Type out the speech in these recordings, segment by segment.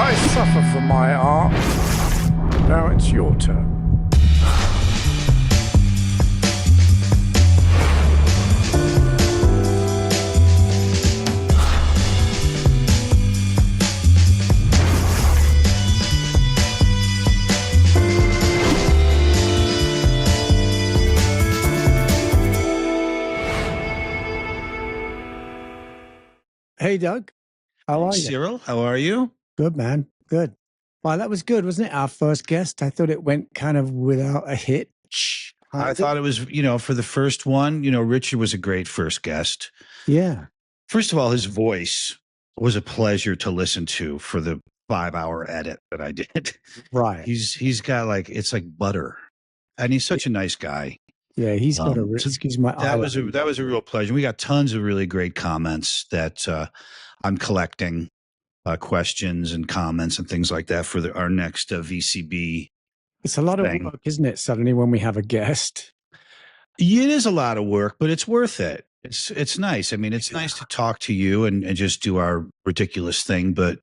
I suffer from my art. Now it's your turn. Hey, Doug. How are you? Cyril, how are you? Good, man. Good. Well, that was good, wasn't it? Our first guest. I thought it went kind of without a hitch. I thought it was, for the first one, Richard was a great first guest. Yeah. First of all, his voice was a pleasure to listen to for the 5-hour edit that I did. Right. He's got it's like butter, and he's such a nice guy. Yeah, he's got a excuse my that was a real pleasure. We got tons of really great comments that I'm collecting, questions and comments and things like that for our next VCB. It's a lot of work, isn't it? Suddenly, when we have a guest, it is a lot of work, but it's worth it. It's nice. I mean, it's nice to talk to you and just do our ridiculous thing. But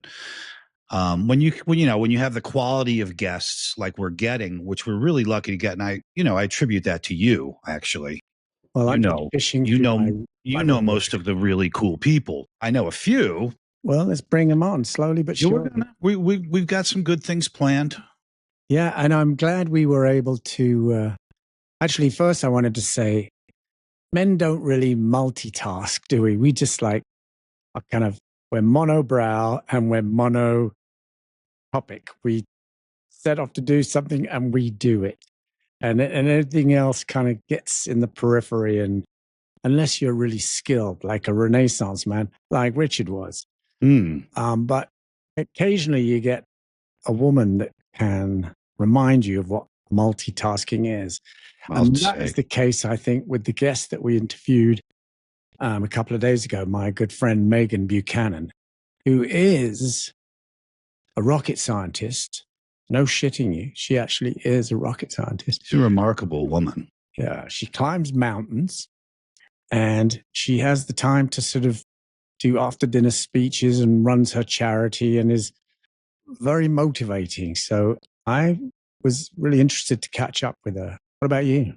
when you have the quality of guests like we're getting, which we're really lucky to get, and I attribute that to you, actually. Well, I'm fishing. You know most of the really cool people. I know a few. Well, let's bring them on slowly but surely. We've got some good things planned. Yeah, and I'm glad we were able to. Actually, first I wanted to say, men don't really multitask, do we? We just we're monobrow and we're mono topic. We set off to do something and we do it, and everything else kind of gets in the periphery. And unless you're really skilled, like a Renaissance man, like Richard was. But occasionally you get a woman that can remind you of what multitasking is. And that is the case, I think, with the guest that we interviewed a couple of days ago, my good friend Meghan Buchanan, who is a rocket scientist. No shitting you. She actually is a rocket scientist. She's a remarkable woman. Yeah. She climbs mountains and she has the time to sort of do after dinner speeches and runs her charity and is very motivating. So I was really interested to catch up with her. What about you?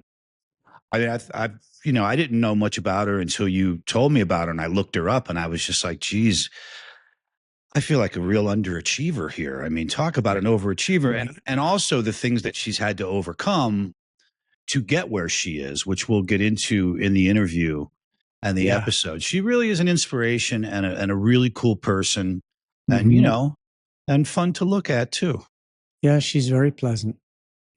I didn't know much about her until you told me about her, and I looked her up, and I was just like, geez, I feel like a real underachiever here. I mean, talk about an overachiever, and also the things that she's had to overcome to get where she is, which we'll get into in the interview and the episode. She really is an inspiration and a really cool person, and and fun to look at too. Yeah, she's very pleasant.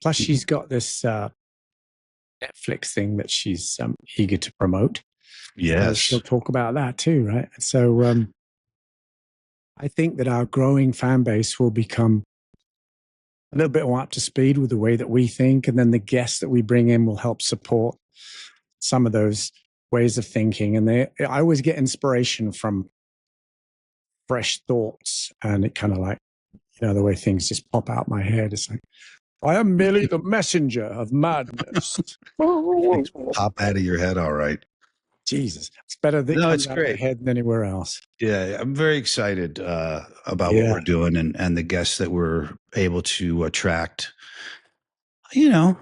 Plus, she's got this Netflix thing that she's eager to promote. Yes, she'll talk about that too, right? So I think that our growing fan base will become a little bit more up to speed with the way that we think, and then the guests that we bring in will help support some of those ways of thinking. And I always get inspiration from fresh thoughts, and it kind of the way things just pop out my head. It's like, I am merely the messenger of madness. Things pop out of your head, all right. Jesus, it's better that it's great. Out of head than anywhere else. Yeah, I'm very excited about what we're doing and the guests that we're able to attract. I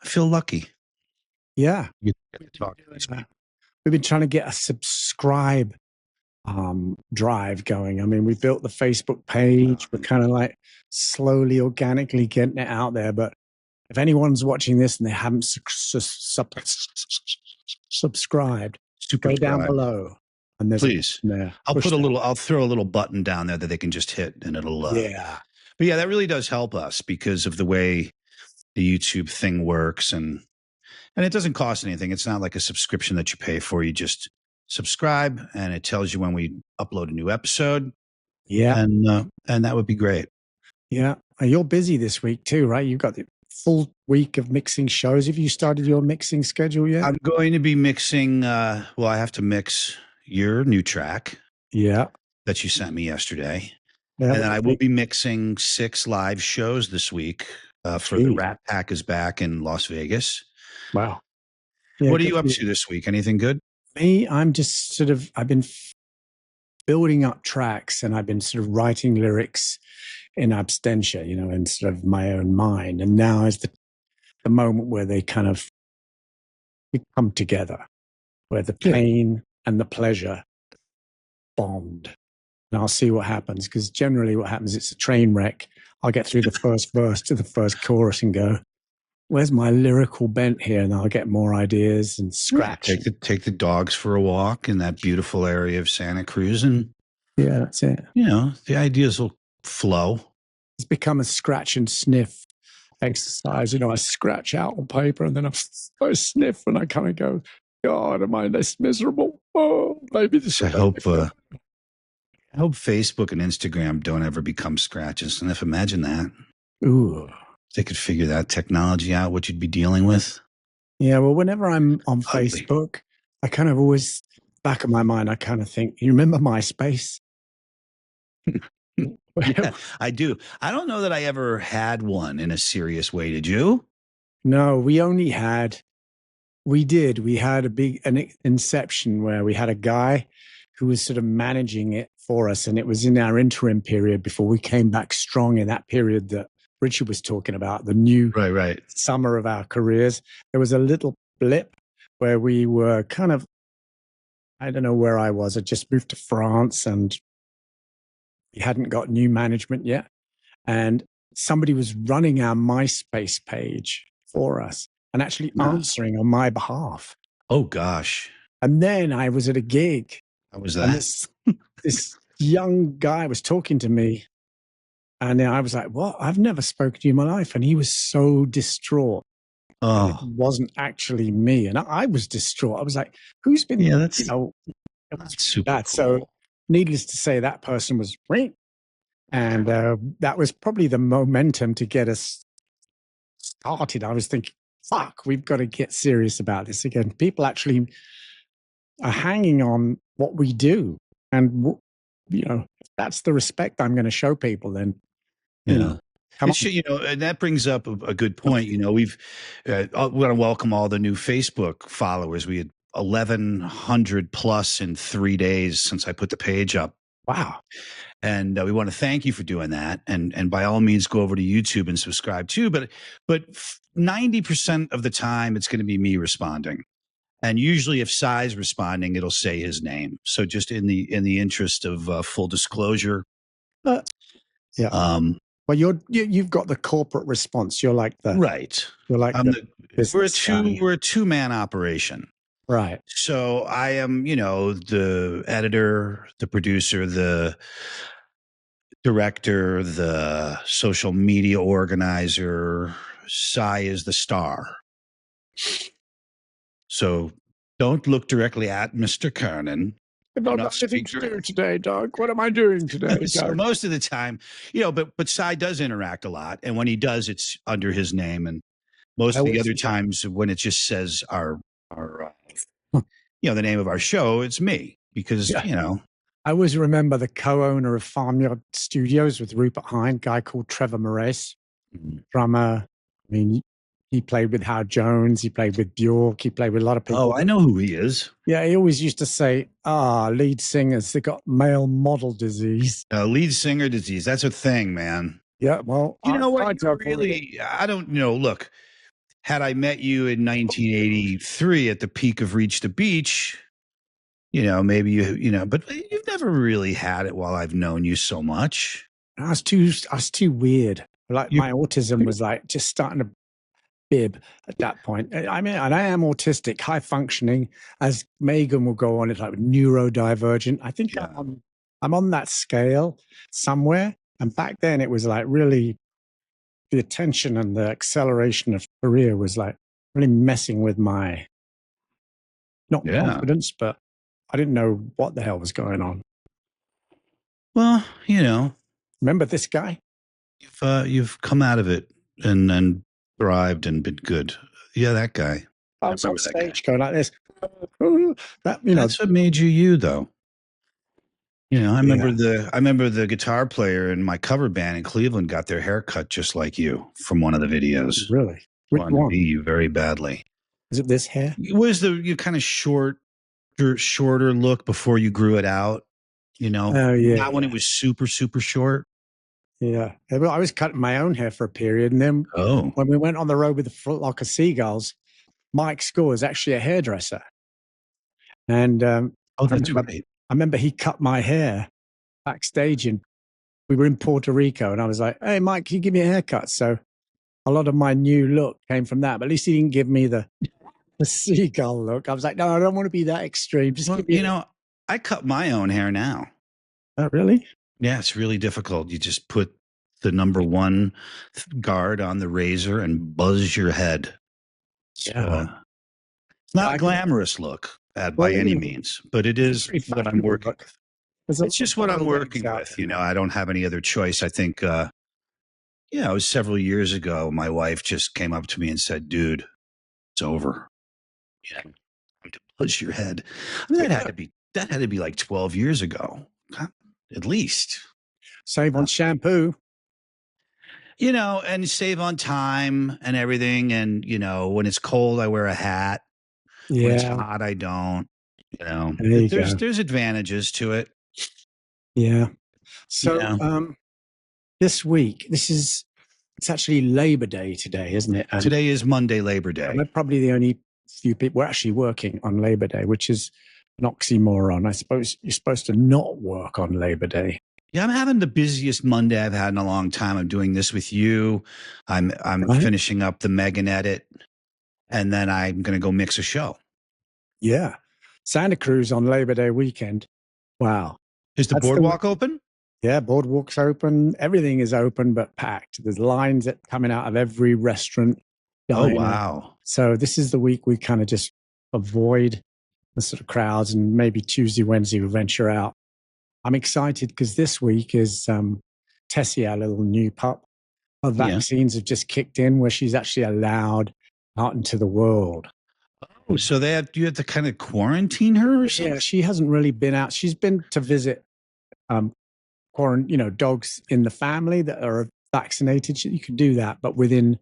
feel lucky. Yeah, you get to talk to these people. We've been trying to get a subscribe drive going. I mean, we built the Facebook page. We're kind of slowly, organically getting it out there. But if anyone's watching this and they haven't subscribed, go down below. And there's please. There. I'll throw a little button down there that they can just hit, and it'll. But yeah, that really does help us because of the way the YouTube thing works, and it doesn't cost anything. It's not like a subscription that you pay for. You just subscribe, and it tells you when we upload a new episode. Yeah, and that would be great. Yeah, and you're busy this week too, right? You've got the full week of mixing shows. Have you started your mixing schedule yet? I'm going to be mixing. I have to mix your new track. Yeah, that you sent me yesterday, and then I will be mixing 6 live shows this week for the Rat Pack is back in Las Vegas. Wow. Yeah, what are you up to this week? Anything good? Me, I'm just I've been building up tracks, and I've been sort of writing lyrics in absentia, you know, in sort of my own mind. And now is the moment where they kind of come together, where the pain and the pleasure bond. And I'll see what happens, because generally what happens, it's a train wreck. I'll get through the first verse to the first chorus and go, where's my lyrical bent here? And I'll get more ideas and scratch. Take the dogs for a walk in that beautiful area of Santa Cruz, and yeah, that's it. You know, the ideas will flow. It's become a scratch and sniff exercise. You know, I scratch out on paper and then I sniff and I kind of go, God, am I this miserable? Oh, maybe this. I hope Facebook and Instagram don't ever become scratches. And if imagine that. Ooh. They could figure that technology out, what you'd be dealing with. Yeah, well, whenever I'm on Facebook, I kind of always, back of my mind, I kind of think, you remember MySpace? Yeah, I do. I don't know that I ever had one in a serious way. Did you? No, we had a big an inception where we had a guy who was sort of managing it for us. And it was in our interim period before we came back strong in that period that Richard was talking about, the new summer of our careers. There was a little blip where we were kind of, I don't know where I was. I just moved to France and we hadn't got new management yet. And somebody was running our MySpace page for us and actually answering on my behalf. Oh, gosh. And then I was at a gig. How was that? And this young guy was talking to me. And I was like, what? I've never spoken to you in my life. And he was so distraught. Oh. It wasn't actually me. And I was distraught. I was like, who's been, that's, you know, that's super cool. So needless to say, that person was great. And that was probably the momentum to get us started. I was thinking, fuck, we've got to get serious about this again. People actually are hanging on what we do. And, you know, if that's the respect I'm going to show people, then, you know, you know, and that brings up a good point. You know, we want to welcome all the new Facebook followers. We had 1,100 plus in 3 days since I put the page up. Wow. And we want to thank you for doing that. And by all means, go over to YouTube and subscribe too. But 90% of the time, it's going to be me responding. And usually if Sai's responding, it'll say his name. So just in the interest of full disclosure. Yeah. Well, you've got the corporate response. You're like the You're like we're a two-man operation. Right. So I am, you know, the editor, the producer, the director, the social media organizer. Sai is the star. So don't look directly at Mr. Kernan. I've got nothing to do today, Doug. What am I doing today, Doug? So most of the time, you know, but Sai does interact a lot. And when he does, it's under his name. And most of the other times when it just says our you know, the name of our show, it's me. Because, you know. I always remember the co-owner of Farmyard Studios with Rupert Hine, a guy called Trevor Moraes, drummer. I mean, he played with Howard Jones. He played with Bjork. He played with a lot of people. Oh, I know who he is. Yeah, he always used to say, lead singers, they got male model disease. Lead singer disease. That's a thing, man. Yeah, well, you know what? I don't know. Look, had I met you in 1983 at the peak of Reach the Beach, you know, maybe you know, but you've never really had it while I've known you so much. I was too weird. Like my autism was like just starting to bib at that point. I mean, and I am autistic, high functioning, as Meghan will go on. It's like neurodivergent. I think I'm on that scale somewhere. And back then it was like really the attention and the acceleration of career was like really messing with my, not confidence, but I didn't know what the hell was going on. Well, you know, remember this guy? You've come out of it and thrived and been good. Yeah, that guy. I was on stage going like this. That's what made you, though. You know, I remember the guitar player in my cover band in Cleveland got their hair cut just like you from one of the videos. Really? Which one? To be you very badly. Is it this hair? It was the kind of shorter look before you grew it out. You know, not when it was super, super short. Yeah. Well, I was cutting my own hair for a period. And then Oh, when we went on the road with the Foot Locker Seagulls, Mike Score is actually a hairdresser. And oh, that's right. I remember he cut my hair backstage, and we were in Puerto Rico. And I was like, hey, Mike, can you give me a haircut? So a lot of my new look came from that. But at least he didn't give me the seagull look. I was like, no, I don't want to be that extreme. Just Well, give me I cut my own hair now. Oh, really? Yeah, it's really difficult. You just put the number one guard on the razor and buzz your head. So, Yeah. it's not a glamorous look by any means, but it is what I'm working with. It's just what I'm working with. I don't have any other choice. I think, it was several years ago. My wife just came up to me and said, dude, it's over. Yeah. I'm to buzz your head. I mean, that had to be like 12 years ago, at least. Save on shampoo. And save on time and everything. And, when it's cold, I wear a hat. Yeah. When it's hot, I don't. There's advantages to it. Yeah. So this week, it's actually Labor Day today, isn't it? And today is Monday, Labor Day. we're probably the only few people actually working on Labor Day, which is an oxymoron. I suppose you're supposed to not work on Labor Day. Yeah, I'm having the busiest Monday I've had in a long time. I'm doing this with you. I'm finishing up the Meghan edit, and then I'm going to go mix a show. Yeah. Santa Cruz on Labor Day weekend. Wow. Is the boardwalk open? Yeah, boardwalk's open. Everything is open but packed. There's lines coming out of every restaurant. Diner. Oh, wow. So this is the week we kind of just avoid the sort of crowds, and maybe Tuesday, Wednesday we venture out. I'm excited because this week is Tessie, our little new pup. Her vaccines have just kicked in where she's actually allowed out into the world. Oh, so you have to kind of quarantine her or something? Yeah, she hasn't really been out. She's been to visit dogs in the family that are vaccinated. You can do that, but within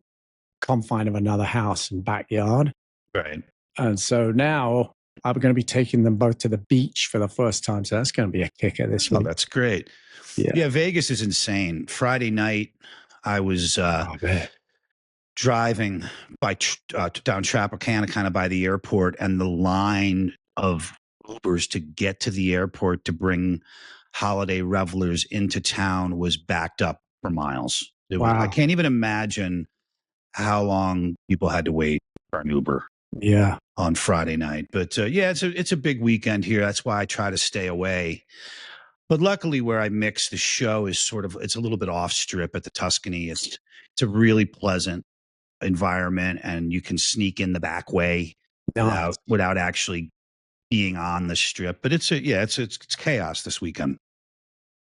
confine of another house and backyard. Right. And so now I'm going to be taking them both to the beach for the first time. So that's going to be a kicker this week. Oh, that's great. Yeah, Vegas is insane. Friday night, I was driving down Tropicana, kind of by the airport, and the line of Ubers to get to the airport to bring holiday revelers into town was backed up for miles. I can't even imagine how long people had to wait for an Uber. Yeah. On Friday night. But it's a big weekend here. That's why I try to stay away. But luckily where I mix the show is it's a little bit off strip at the Tuscany. It's a really pleasant environment, and you can sneak in the back way without actually being on the strip. But it's chaos this weekend.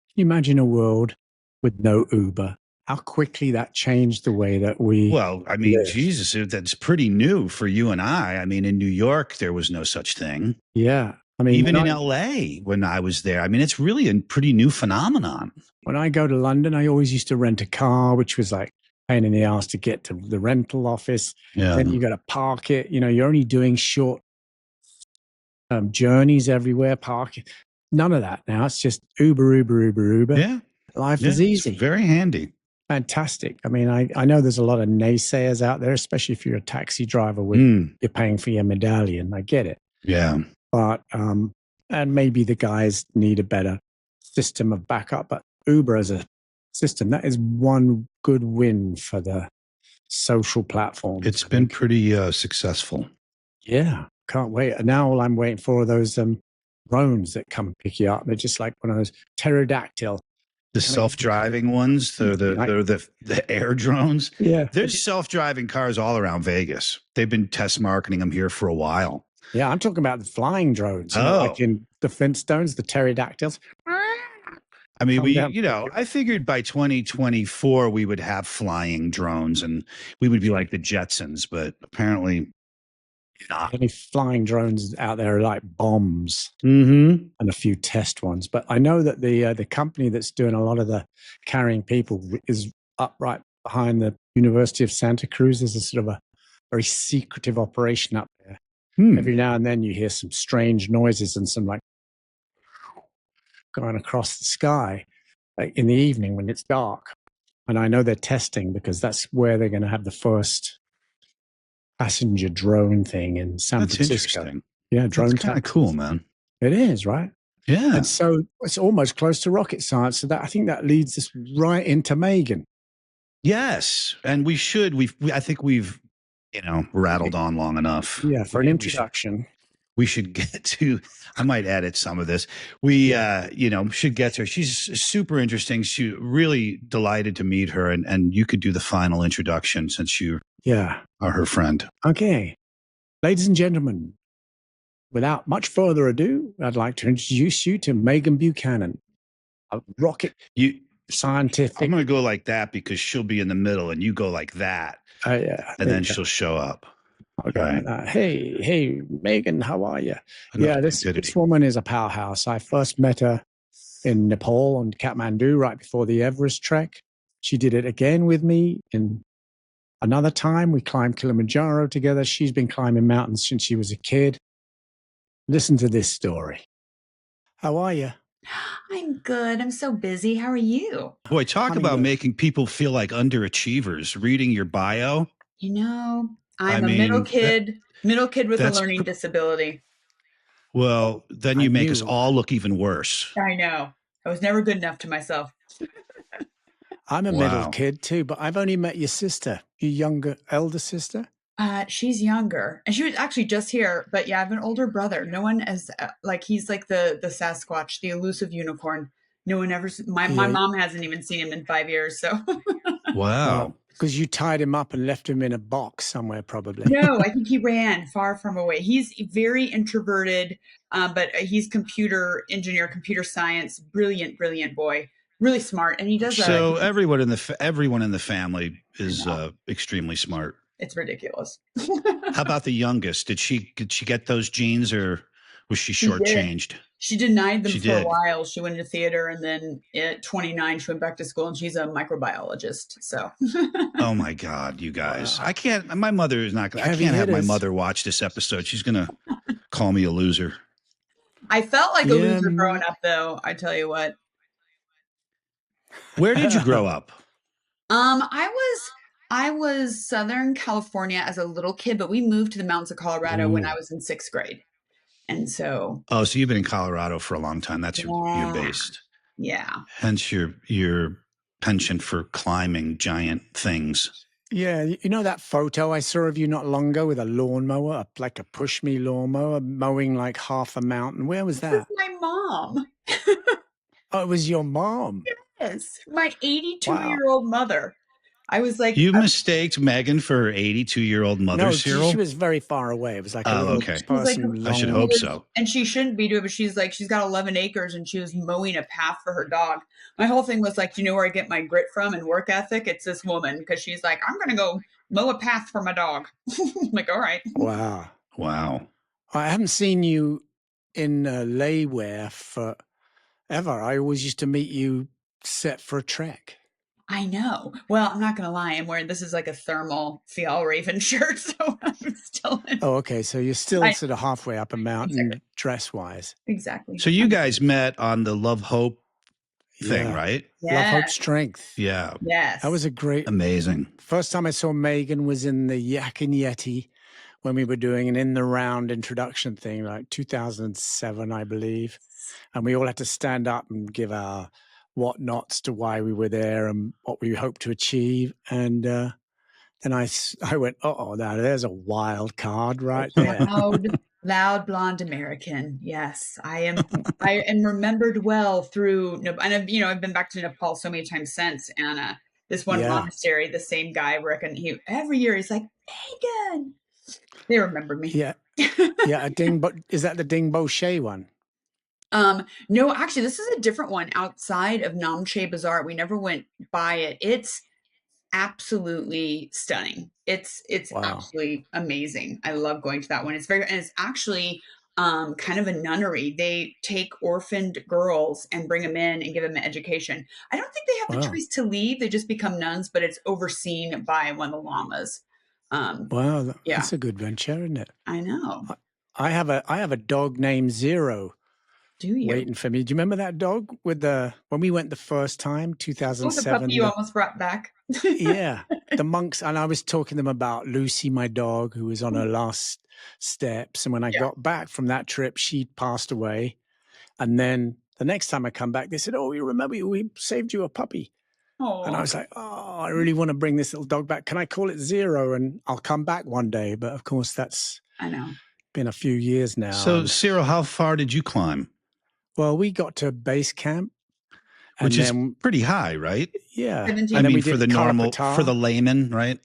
Can you imagine a world with no Uber? How quickly that changed the way that we live. Jesus, that's pretty new for you and I. I mean, in New York, there was no such thing. Yeah. I mean, even in LA, when I was there, I mean, it's really a pretty new phenomenon. When I go to London, I always used to rent a car, which was like a pain in the ass to get to the rental office. Yeah. Then you got to park it. You're only doing short journeys everywhere, parking. None of that now. It's just Uber. Yeah. Life is easy. It's very handy. Fantastic. I mean, I know there's a lot of naysayers out there, especially if you're a taxi driver with you're paying for your medallion. I get it. Yeah. But and maybe the guys need a better system of backup. But Uber as a system, that is one good win for the social platform. It's been pretty successful. Yeah. Can't wait. And now all I'm waiting for are those drones that come pick you up. They're just like one of those pterodactyl. The self-driving ones, the air drones. Yeah. There's self-driving cars all around Vegas. They've been test marketing them here for a while. Yeah, I'm talking about the flying drones. Like in the Flintstones, the pterodactyls. I mean, I figured by 2024 we would have flying drones and we would be like the Jetsons, but apparently not. Any flying drones out there are like bombs and a few test ones. But I know that the company that's doing a lot of the carrying people is up right behind the University of Santa Cruz. There's a sort of a very secretive operation up there. Every now and then you hear some strange noises and some like going across the sky, like in the evening when it's dark. And I know they're testing because that's where they're going to have the first passenger drone thing in San Francisco. Interesting. Yeah, drone That's kind of cool, man. It is, right? Yeah. And so it's almost close to rocket science. So that I think that leads us right into Meghan. Yes, and I think we've rattled on long enough. Yeah, for an introduction. We should get to, I might edit some of this. We, should get to her. She's super interesting. She really delighted to meet her. And you could do the final introduction since you are her friend. Okay. Ladies and gentlemen, without much further ado, I'd like to introduce you to Meghan Buchanan, a rocket scientific. I'm going to go like that because she'll be in the middle and you go like that. Yeah. And then she'll show up. Okay. Hey, Meghan, how are you? This woman is a powerhouse. I first met her in Nepal and Kathmandu right before the Everest trek. She did it again with me in another time. We climbed Kilimanjaro together. She's been climbing mountains since she was a kid. Listen to this story. How are you? I'm good. I'm so busy. How are you? Boy, talk about making people feel like underachievers. Reading your bio. I'm a middle kid with a learning disability. Well, then you make us all look even worse. I know. I was never good enough to myself. I'm a middle kid too, but I've only met your sister, your elder sister. She's younger, and she was actually just here. But yeah, I have an older brother. No one as he's like the Sasquatch, the elusive unicorn. No one ever. My mom hasn't even seen him in 5 years. So wow. Because you tied him up and left him in a box somewhere, probably. No, I think he ran far from away. He's very introverted, but he's computer engineer, computer science, brilliant boy, really smart, and he does. So everyone in the family is extremely smart. It's ridiculous. How about the youngest? Did she get those genes, or was she shortchanged? She denied them for a while. She went into theater, and then at 29, she went back to school, and she's a microbiologist. So, oh my God, you guys! I can't. My mother is not. I can't have my mother watch this episode. She's gonna call me a loser. I felt like a loser growing up, though. I tell you what. Where did you grow up? I was Southern California as a little kid, but we moved to the mountains of Colorado when I was in 6th grade. And so. Oh, so you've been in Colorado for a long time. That's your based. Yeah. Hence your penchant for climbing giant things. Yeah. You know that photo I saw of you not long ago with a lawnmower, like a push-me lawnmower, mowing like half a mountain? Where was that? It was my mom. Oh, it was your mom? Yes. My 82-year-old mother. I was like, you mistaked Meghan for her 82-year-old mother, no, Cyril? She was very far away. It was like a little person. I should hope so. And she shouldn't be doing it, but she's got 11 acres and she was mowing a path for her dog. My whole thing was like, you know where I get my grit from and work ethic? It's this woman, because she's like, I'm going to go mow a path for my dog. I'm like, all right. Wow. I haven't seen you in laywear forever. I always used to meet you set for a trek. I know. Well, I'm not going to lie. I'm wearing, this is like a thermal Fjallraven shirt. So I'm still in. Oh, okay. So you're still sort of halfway up a mountain dress-wise. Exactly. So you guys met on the Love Hope thing, right? Yes. Love Hope Strength. Yeah. Yes. That was a great. Amazing. First time I saw Meghan was in the Yak and Yeti when we were doing an in the round introduction thing, like 2007, I believe. And we all had to stand up and give our whatnots to why we were there and what we hoped to achieve. And then I went, now there's a wild card right there. Loud blonde American. Yes, I am remembered well through, and I've been back to Nepal so many times since. And this one monastery, the same guy, I reckon every year he's like, Meghan. They remember me. Yeah. Yeah. Is that the Dingbo Shea one? No, actually, this is a different one outside of Namche Bazaar. We never went by it. It's absolutely stunning. It's absolutely amazing. I love going to that one. It's actually kind of a nunnery. They take orphaned girls and bring them in and give them an education. I don't think they have the choice to leave. They just become nuns, but it's overseen by one of the lamas. That's a good venture, isn't it? I know. I have a dog named Zero Do you? Waiting for me. Do you remember that dog with when we went the first time, Oh, 2007? the puppy you almost brought back. Yeah, the monks. And I was talking to them about Lucy, my dog, who was on her last steps. And when I got back from that trip, she'd passed away. And then the next time I come back, they said, "Oh, we remember you. We saved you a puppy." And I was like, "Oh, I really want to bring this little dog back. Can I call it Zero? And I'll come back one day." But of course, that's been a few years now. So, Cyril, how far did you climb? Well, we got to base camp, which is pretty high, right? Yeah. 17. I mean, for the normal, for the layman, right?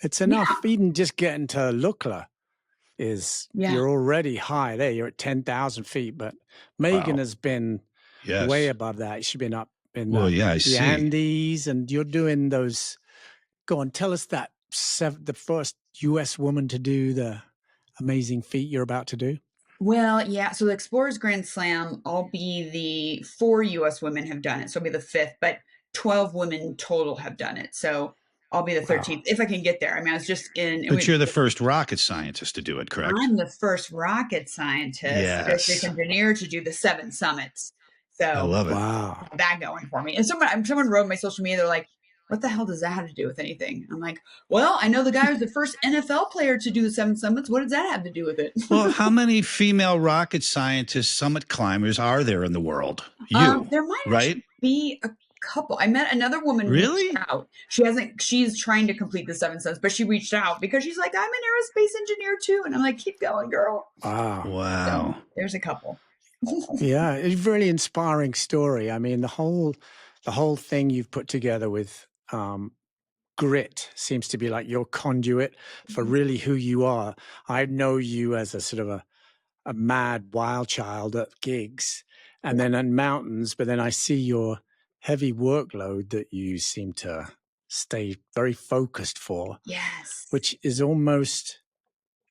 It's enough. Even just getting to Lukla is, you're already high there. You're at 10,000 feet. But Meghan has been way above that. She's been up in the Andes, and you're doing those. Go on, tell us that the first U.S. woman to do the amazing feat you're about to do. Well, yeah. So the Explorers Grand Slam, I'll be the 4 U.S. women have done it. So I'll be the 5th, but 12 women total have done it. So I'll be the 13th if I can get there. I mean, I was just in. But you're the first rocket scientist to do it, correct? I'm the first rocket scientist, aerospace engineer to do the 7 summits. So I love it. Wow, that going for me. And someone wrote on my social media, they're like, "What the hell does that have to do with anything?" I'm like, "Well, I know the guy was the first NFL player to do the 7 summits. What does that have to do with it?" Well, how many female rocket scientists, summit climbers are there in the world? There might be a couple. I met another woman reached out. She's trying to complete the 7 summits, but she reached out because she's like, "I'm an aerospace engineer too." And I'm like, "Keep going, girl." Wow. So, there's a couple. Yeah, it's a really inspiring story. I mean, the whole thing you've put together with grit seems to be like your conduit for really who you are. I know you as a sort of a mad wild child at gigs and then at mountains, but then I see your heavy workload that you seem to stay very focused for. Yes. Which is almost,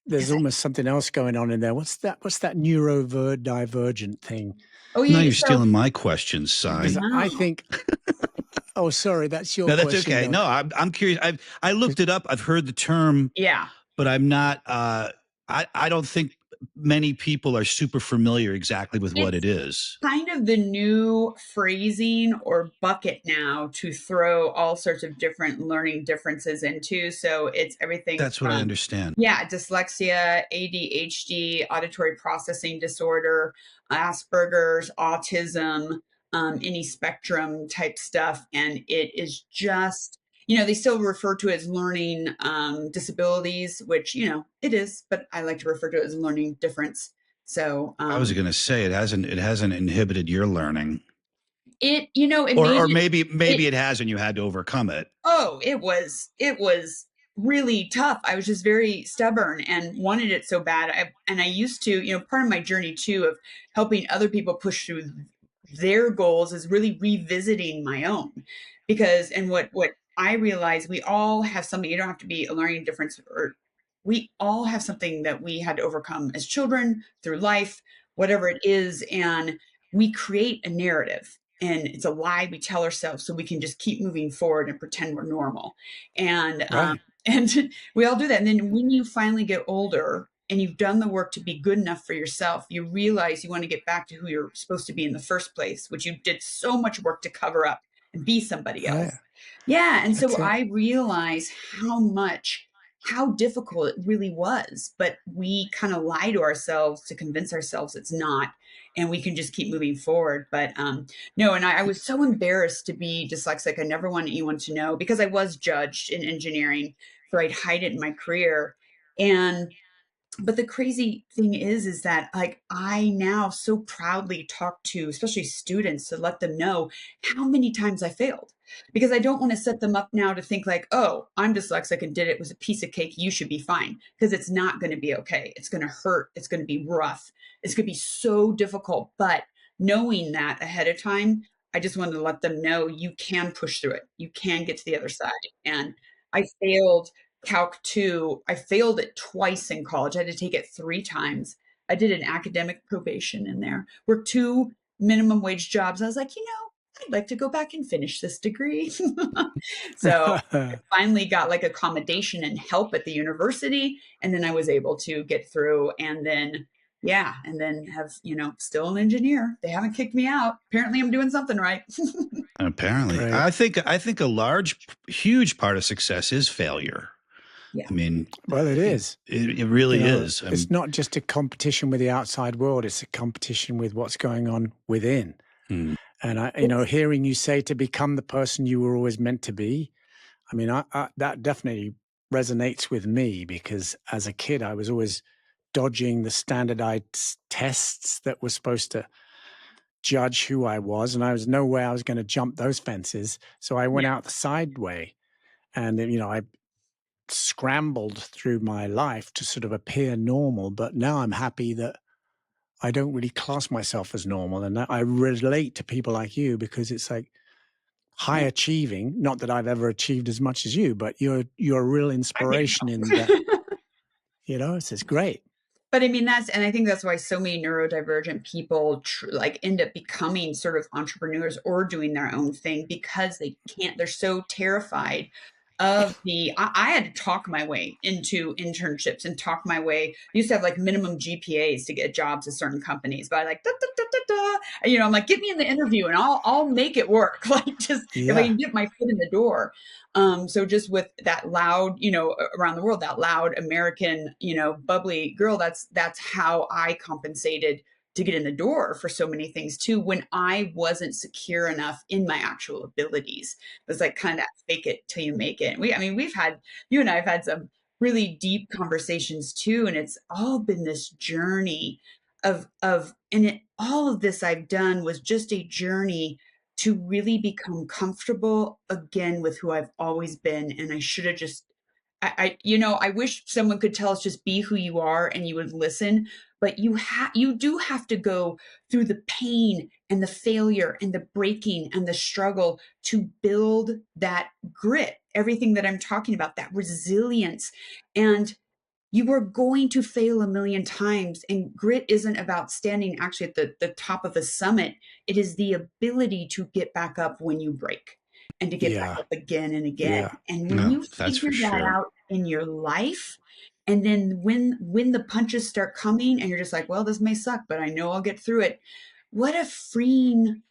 there's almost something else going on in there. What's that neurodivergent thing? Oh, yeah. Now you're stealing my questions, Si. I think. Oh, sorry, that's your question. No, that's okay. Though. No, I'm curious. I looked it up. I've heard the term. Yeah. But I'm not. I don't think many people are super familiar exactly with what it is. Kind of the new phrasing or bucket now to throw all sorts of different learning differences into. So it's everything. That's what I understand. Yeah. Dyslexia, ADHD, auditory processing disorder, Asperger's, autism, any spectrum type stuff. And it is just, they still refer to it as learning disabilities, which, it is, but I like to refer to it as learning difference. So I was going to say it hasn't inhibited your learning. It maybe it has and you had to overcome it. Oh, it was really tough. I was just very stubborn and wanted it so bad. I used to, part of my journey too of helping other people push through their goals is really revisiting my own, because what I realized, we all have something. You don't have to be a learning difference, or we all have something that we had to overcome as children, through life, whatever it is, and we create a narrative. And it's a lie we tell ourselves so we can just keep moving forward and pretend we're normal. And and we all do that. And then when you finally get older and you've done the work to be good enough for yourself, you realize you want to get back to who you're supposed to be in the first place, which you did so much work to cover up and be somebody else. Yeah. And so I realized how difficult it really was, but we kind of lie to ourselves to convince ourselves it's not, and we can just keep moving forward. But no, and I was so embarrassed to be dyslexic. I never wanted anyone to know, because I was judged in engineering, so I'd hide it in my career. But the crazy thing is that, like, I now so proudly talk to, especially students, to let them know how many times I failed, because I don't want to set them up now to think like, "Oh, I'm dyslexic and did it. It was a piece of cake. You should be fine," because it's not going to be okay. It's going to hurt. It's going to be rough. It's going to be so difficult. But knowing that ahead of time, I just wanted to let them know you can push through it. You can get to the other side. And I failed Calc 2, I failed it twice in college. I had to take it 3 times. I did an academic probation in there. Worked 2 minimum wage jobs. I was like, I'd like to go back and finish this degree. So I finally got like accommodation and help at the university. And then I was able to get through. And then Yeah. And then have, still an engineer. They haven't kicked me out. Apparently I'm doing something right. Apparently. Great. I think a huge part of success is failure. Yeah. I mean, Well, it is. It really is. It's not just a competition with the outside world. It's a competition with what's going on within. Hmm. And hearing you say to become the person you were always meant to be, I mean, that definitely resonates with me, because as a kid, I was always dodging the standardized tests that were supposed to judge who I was. And I was no way I was going to jump those fences. So I went out the side way. And, I scrambled through my life to sort of appear normal. But now I'm happy that I don't really class myself as normal. And I relate to people like you, because it's like high achieving. Not that I've ever achieved as much as you, but you're a real inspiration in that. It's great. But I mean, and I think that's why so many neurodivergent people end up becoming sort of entrepreneurs or doing their own thing, because they're so terrified of I had to talk my way into internships and talk my way. I used to have like minimum GPAs to get jobs at certain companies, but I like, da, da, da, da, da. I'm like, get me in the interview and I'll make it work. Like, just if I can get my foot in the door. So just with that loud, around the world, that loud American, bubbly girl, that's how I compensated to get in the door for so many things too, when I wasn't secure enough in my actual abilities. It was like kind of fake it till you make it. You and I have had some really deep conversations too. And it's all been this journey all of this I've done was just a journey to really become comfortable again with who I've always been. And I should have just, I wish someone could tell us just be who you are and you would listen, but you do have to go through the pain and the failure and the breaking and the struggle to build that grit, everything that I'm talking about, that resilience. And you are going to fail a million times. And grit isn't about standing actually at the top of a summit. It is the ability to get back up when you break and to get back up again and again. Yeah. And when you figure that out in your life, and then when the punches start coming and you're just like, well, this may suck, but I know I'll get through it. How freeing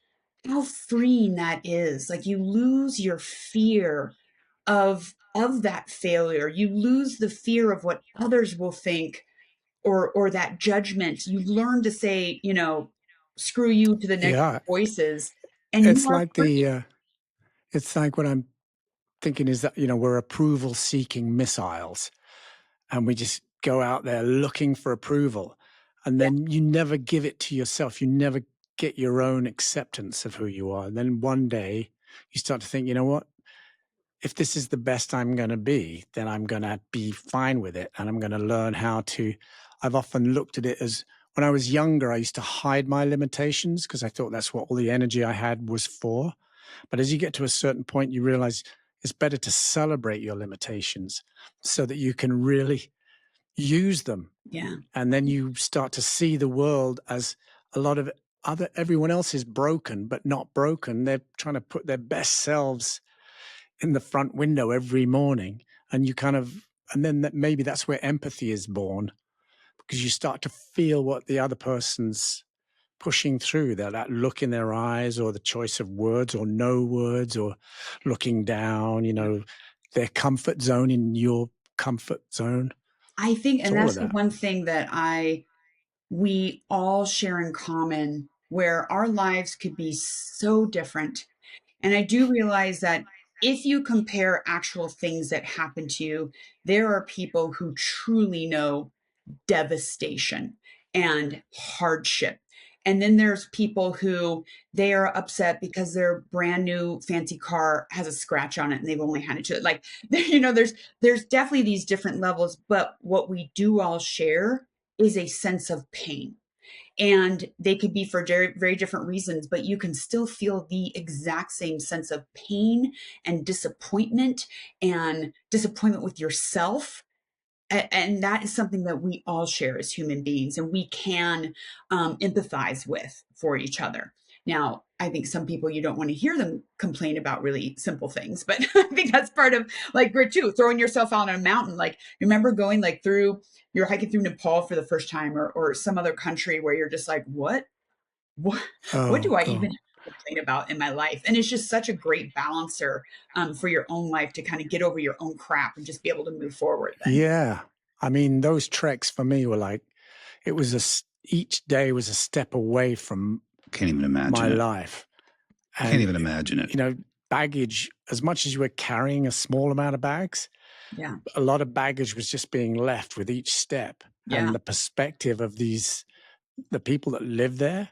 that is. Like, you lose your fear of that failure. You lose the fear of what others will think, or that judgment. You learn to say, screw you to the negative voices. And it's you are like free. it's like what I'm thinking is that, we're approval seeking missiles, and we just go out there looking for approval. And then you never give it to yourself. You never get your own acceptance of who you are. And then one day you start to think, you know what? If this is the best I'm going to be, then I'm going to be fine with it. And I'm going to learn how to. I've often looked at it as, when I was younger, I used to hide my limitations because I thought that's what all the energy I had was for. But as you get to a certain point, you realize it's better to celebrate your limitations so that you can really use them. Yeah. And then you start to see the world as a lot of everyone else is broken, but not broken. They're trying to put their best selves in the front window every morning. And then maybe that's where empathy is born, because you start to feel what the other person's pushing through, that look in their eyes, or the choice of words or no words, or looking down, their comfort zone in your comfort zone. I think, It's and all that's of the that. one thing that we all share in common, where our lives could be so different. And I do realize that if you compare actual things that happen to you, there are people who truly know devastation and hardship. And then there's people who, they are upset because their brand new fancy car has a scratch on it and they've only had it to it. Like, there's definitely these different levels, but what we do all share is a sense of pain. And they could be for very, very different reasons, but you can still feel the exact same sense of pain and disappointment with yourself. And that is something that we all share as human beings, and we can empathize with for each other. Now, I think some people, you don't want to hear them complain about really simple things, but I think that's part of like grit too, throwing yourself out on a mountain. Like, remember going like you're hiking through Nepal for the first time, or some other country where you're just like, what do I even complain about in my life? And it's just such a great balancer for your own life to kind of get over your own crap and just be able to move forward then. Yeah. I mean, those treks for me were like, each day was a step away from Can't even imagine my it. life. And, Can't even imagine it. You know, baggage, as much as you were carrying a small amount of bags, yeah, a lot of baggage was just being left with each step. Yeah. And the perspective of the people that live there,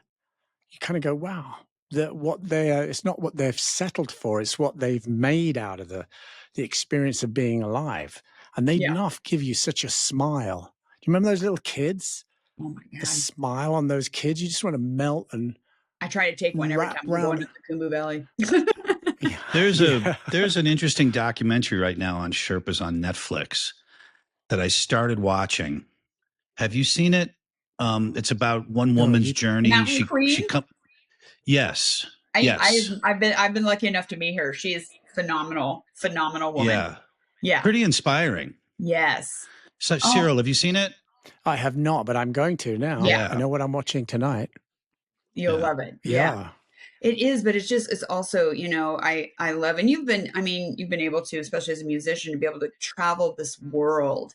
you kind of go, wow, it's not what they've settled for, it's what they've made out of the experience of being alive. And they enough give you such a smile. Do you remember those little kids? Oh my God. The smile on those kids, you just want to melt. And I try to take one every time I'm going to the Khumbu Valley. There's an interesting documentary right now on Sherpas on Netflix that I started watching. Have you seen it? It's about one woman's journey. Mountain Queen? Yes. I've been lucky enough to meet her. She is phenomenal woman. Yeah. Pretty inspiring. Yes. So, Cyril, have you seen it? I have not, but I'm going to now. Yeah. I know what I'm watching tonight. You'll love it. Yeah. It is, but it's also, you know, I love, and you've been able to, especially as a musician, to be able to travel this world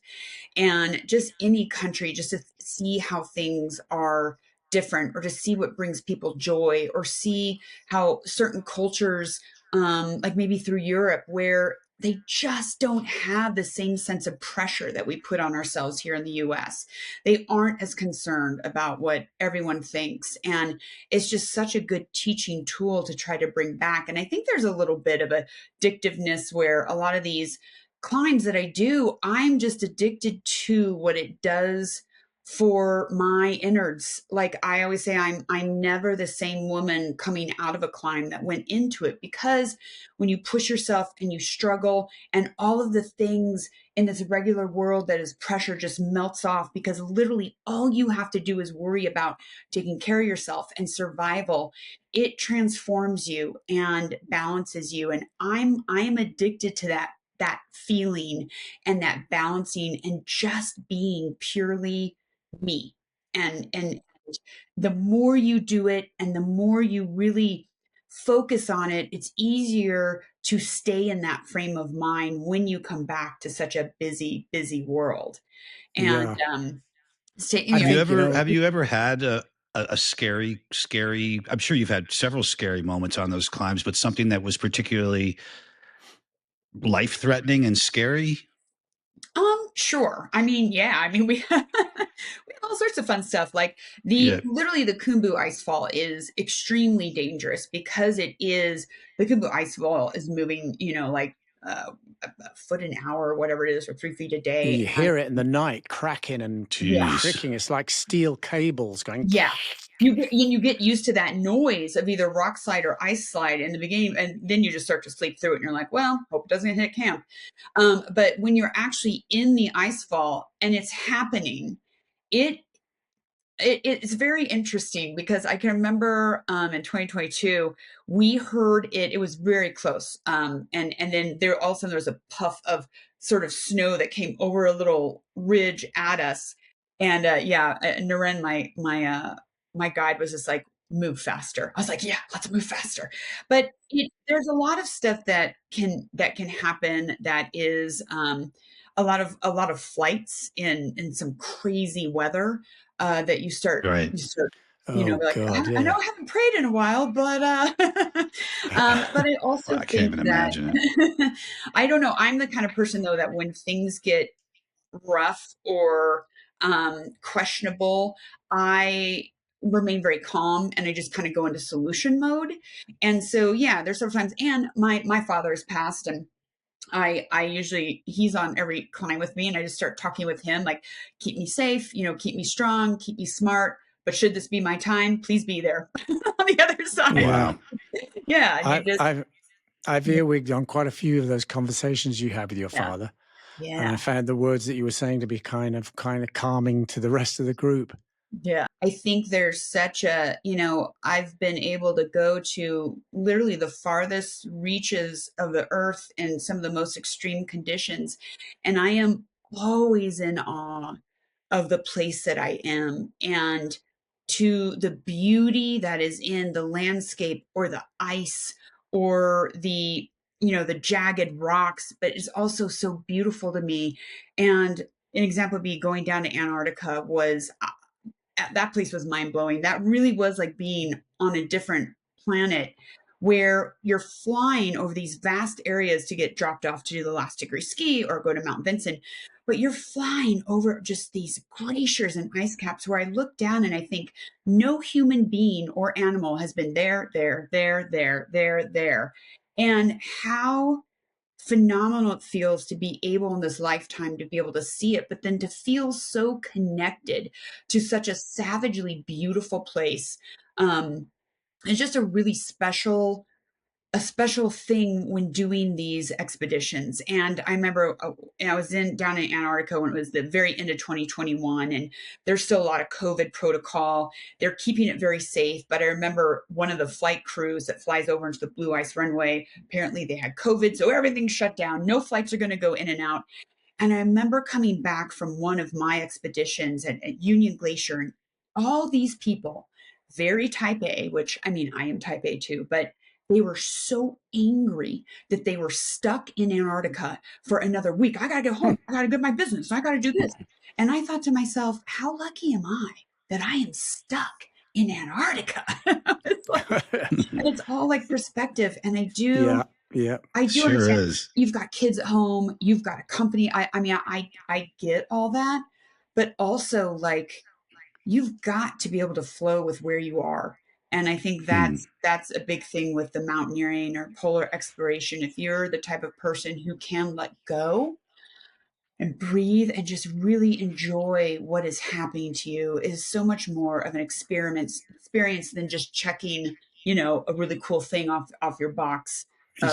and just any country, just to see how things are different, or to see what brings people joy, or see how certain cultures, like maybe through Europe, where they just don't have the same sense of pressure that we put on ourselves here in the US. They aren't as concerned about what everyone thinks. And it's just such a good teaching tool to try to bring back. And I think there's a little bit of addictiveness where a lot of these climbs that I do, I'm just addicted to what it does for my innards. Like I always say, I'm never the same woman coming out of a climb that went into it, because when you push yourself and you struggle, and all of the things in this regular world that is pressure just melts off, because literally all you have to do is worry about taking care of yourself and survival. It transforms you and balances you. And I am addicted to that feeling and that balancing and just being purely me. And the more you do it and the more you really focus on it, it's easier to stay in that frame of mind when you come back to such a busy world. And have you ever had a scary, I'm sure you've had several scary moments on those climbs, but something that was particularly life-threatening and scary? Sure. I mean, we have all sorts of fun stuff. Like literally the Khumbu icefall is extremely dangerous, because the Khumbu icefall is moving, like a foot an hour or whatever it is, or 3 feet a day. You hear it in the night cracking and cricking. It's like steel cables going. Yeah. You get used to that noise of either rock slide or ice slide in the beginning, and then you just start to sleep through it, and you're like, well, hope it doesn't hit camp. But when you're actually in the ice fall and it's happening, it's very interesting, because I can remember in 2022 we heard it was very close, and then there all of a sudden there was a puff of sort of snow that came over a little ridge at us, and Naren, my guide, was just like, move faster. I was like, yeah, let's move faster. But there's a lot of stuff that can happen, that is a lot of flights in some crazy weather, that you start, right. I know I haven't prayed in a while, but but I also I can't even imagine it. I don't know. I'm the kind of person, though, that when things get rough or questionable, I remain very calm, and I just kind of go into solution mode. And so, there's sometimes, and my father has passed, and he's on every climb with me, and I just start talking with him, like, keep me safe, keep me strong, keep me smart. But should this be my time, please be there on the other side. Wow. Yeah. I've earwigged on quite a few of those conversations you had with your father. Yeah. And I found the words that you were saying to be kind of calming to the rest of the group. Yeah. I think there's such a, I've been able to go to literally the farthest reaches of the earth in some of the most extreme conditions. And I am always in awe of the place that I am and to the beauty that is in the landscape or the ice or the jagged rocks, but it's also so beautiful to me. And an example would be going down to Antarctica was that place was mind blowing. That really was like being on a different planet where you're flying over these vast areas to get dropped off to do the last degree ski or go to Mount Vincent. But you're flying over just these glaciers and ice caps where I look down and I think no human being or animal has been there, there, there, there, there, there. And how phenomenal it feels to be able in this lifetime to be able to see it, but then to feel so connected to such a savagely beautiful place. It's just a really special thing when doing these expeditions. And I remember I was down in Antarctica when it was the very end of 2021, and there's still a lot of COVID protocol. They're keeping it very safe. But I remember one of the flight crews that flies over into the blue ice runway, apparently they had COVID, so everything's shut down. No flights are going to go in and out. And I remember coming back from one of my expeditions at Union Glacier, and all these people, very type A, which I mean, I am type A too, but they were so angry that they were stuck in Antarctica for another week. I got to get home. I got to get my business. I got to do this. And I thought to myself, how lucky am I that I am stuck in Antarctica? And it's all like perspective. And I do. Yeah. I do Sure understand is. you've got kids at home, you've got a company. I mean, I get all that, but also like you've got to be able to flow with where you are. And I think that's a big thing with the mountaineering or polar exploration. If you're the type of person who can let go and breathe and just really enjoy what is happening to you, is so much more of an experience than just checking, a really cool thing off your box.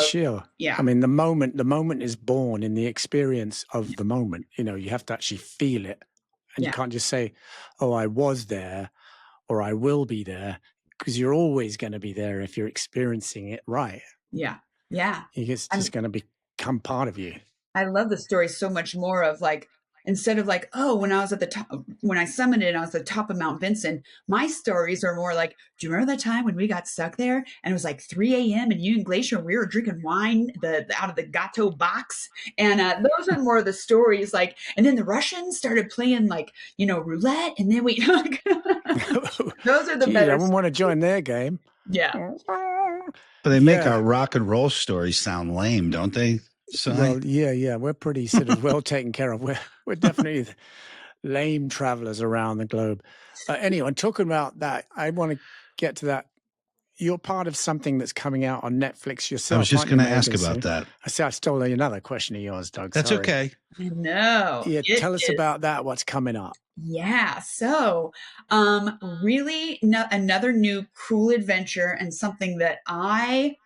Sure. Yeah. I mean, the moment is born in the experience of the moment. You have to actually feel it. And you can't just say, oh, I was there or I will be there, because you're always going to be there if you're experiencing it right. Yeah. Yeah. It's just going to become part of you. I love the story so much more of like, instead of like, oh, when I was at the top, when I summited and I was at the top of Mount Vincent, my stories are more like, do you remember that time when we got stuck there and it was like 3 a.m. in Union Glacier and we were drinking wine out of the gateau box? And those are more of the stories like, and then the Russians started playing like, roulette. And then we, those are the better. I wouldn't want to join their game. Yeah. But they make our rock and roll stories sound lame, don't they? Well, yeah. We're pretty sort of well taken care of. We're definitely lame travelers around the globe. Anyway, talking about that, I want to get to that. You're part of something that's coming out on Netflix yourself. I was just going to ask about that. I see I stole another question of yours, Doug. That's Sorry. okay. I know. Yeah, tell us about that. What's coming up? Yeah. So, really another new cool adventure and something that I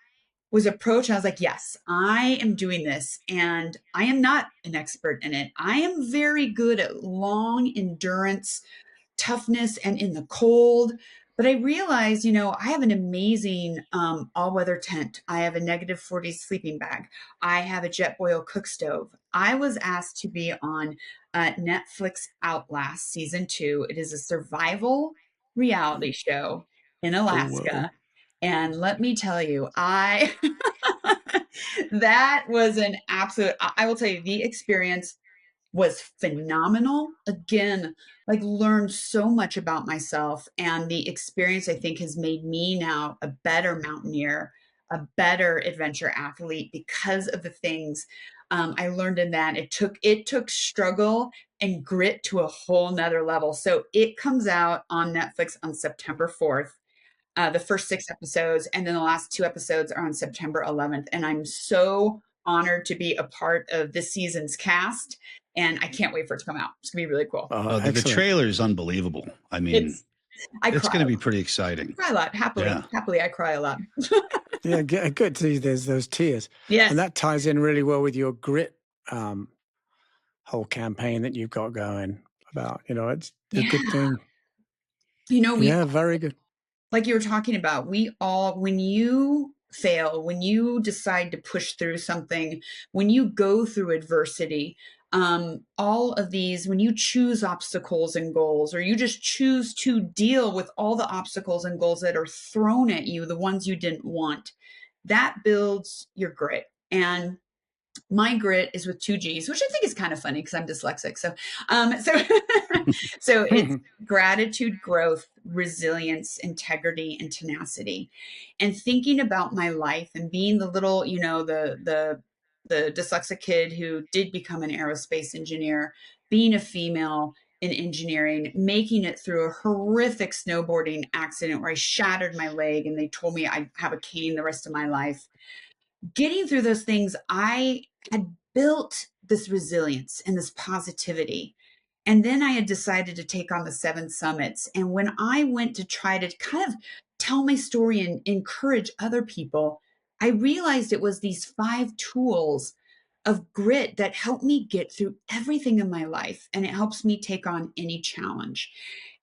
was approached. I was like, yes, I am doing this. And I am not an expert in it. I am very good at long endurance, toughness, and in the cold. But I realized, I have an amazing all-weather tent. I have a -40 sleeping bag. I have a Jetboil cook stove. I was asked to be on Netflix Outlast season 2. It is a survival reality show in Alaska. And let me tell you, that was an absolute, I will tell you, the experience was phenomenal. Again, like learned so much about myself, and the experience I think has made me now a better mountaineer, a better adventure athlete because of the things I learned in that. It took struggle and grit to a whole nother level. So it comes out on Netflix on September 4th. The first 6 episodes, and then the last 2 episodes are on September 11th. And I'm so honored to be a part of this season's cast, and I can't wait for it to come out. It's gonna be really cool. The trailer is unbelievable. I mean, it's going to be pretty exciting. I cry a lot. Happily, I cry a lot. Yeah, good to see there's those tears. Yes. And that ties in really well with your grit whole campaign that you've got going about. It's a good thing. Yeah, very good. Like you were talking about, when you fail, when you decide to push through something, when you go through adversity, all of these, when you choose obstacles and goals, or you just choose to deal with all the obstacles and goals that are thrown at you, the ones you didn't want, that builds your grit. And my grit is with 2 G's, which I think is kind of funny because I'm dyslexic. So it's gratitude, growth, resilience, integrity, and tenacity. And thinking about my life and being the little, the dyslexic kid who did become an aerospace engineer, being a female in engineering, making it through a horrific snowboarding accident where I shattered my leg and they told me I'd have a cane the rest of my life. Getting through those things, I had built this resilience and this positivity. And then I had decided to take on the 7 summits. And when I went to try to kind of tell my story and encourage other people, I realized it was these 5 tools of grit that helped me get through everything in my life. And it helps me take on any challenge.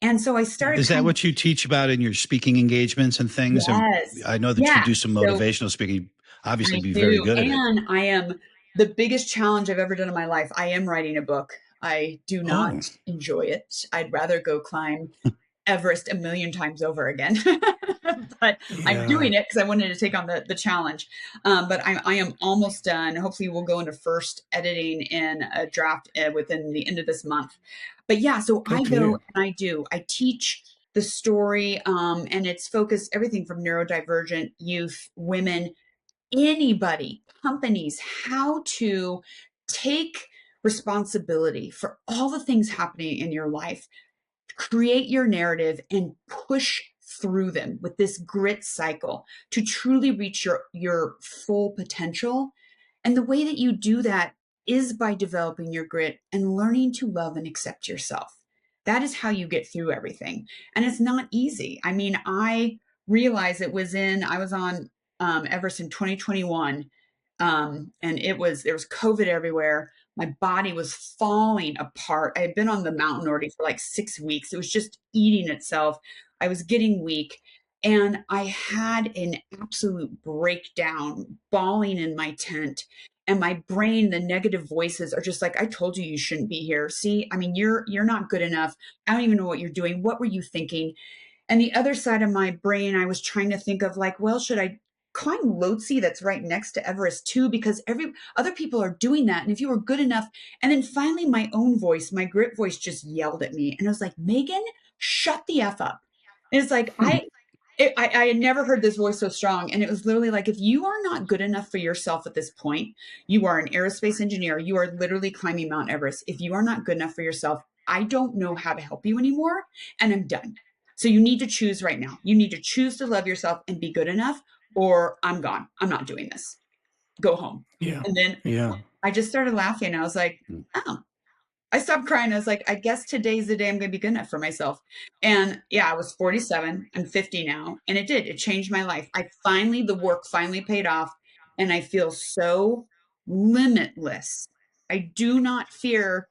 And so I started. Is that what you teach about in your speaking engagements and things? Yes. And I know that you do some motivational speaking. Obviously, be very good at it. And I am the biggest challenge I've ever done in my life. I am writing a book. I do not enjoy it. I'd rather go climb Everest a million times over again. But I'm doing it because I wanted to take on the challenge. But I am almost done. Hopefully we'll go into first editing in a draft within the end of this month. But yeah, so I go and I teach the story, and it's focused everything from neurodivergent youth, women, anybody, companies, how to take responsibility for all the things happening in your life, create your narrative, and push through them with this grit cycle to truly reach your full potential. And the way that you do that is by developing your grit and learning to love and accept yourself. That is how you get through everything. And it's not easy. I mean, I realized I was on Everest in 2021. And there was COVID everywhere. My body was falling apart. I had been on the mountain already for like 6 weeks. It was just eating itself. I was getting weak. And I had an absolute breakdown, bawling in my tent. And my brain, the negative voices are just like, I told you shouldn't be here. See, I mean, you're not good enough. I don't even know what you're doing. What were you thinking? And the other side of my brain, I was trying to think of like, well, should I climb Lhotse that's right next to Everest too? Because other people are doing that. And if you were good enough, and then finally my own voice, my grit voice just yelled at me. And I was like, Megan, shut the F up. And it's like, I had never heard this voice so strong. And it was literally like, if you are not good enough for yourself at this point, you are an aerospace engineer. You are literally climbing Mount Everest. If you are not good enough for yourself, I don't know how to help you anymore. And I'm done. So you need to choose right now. You need to choose to love yourself and be good enough, or I'm gone. I'm not doing this. Go home. Yeah. And then I just started laughing. I was like, oh. I stopped crying. I was like, I guess today's the day I'm going to be good enough for myself. And yeah, I was 47. I'm 50 now. And it did. It changed my life. The work finally paid off. And I feel so limitless. I do not fear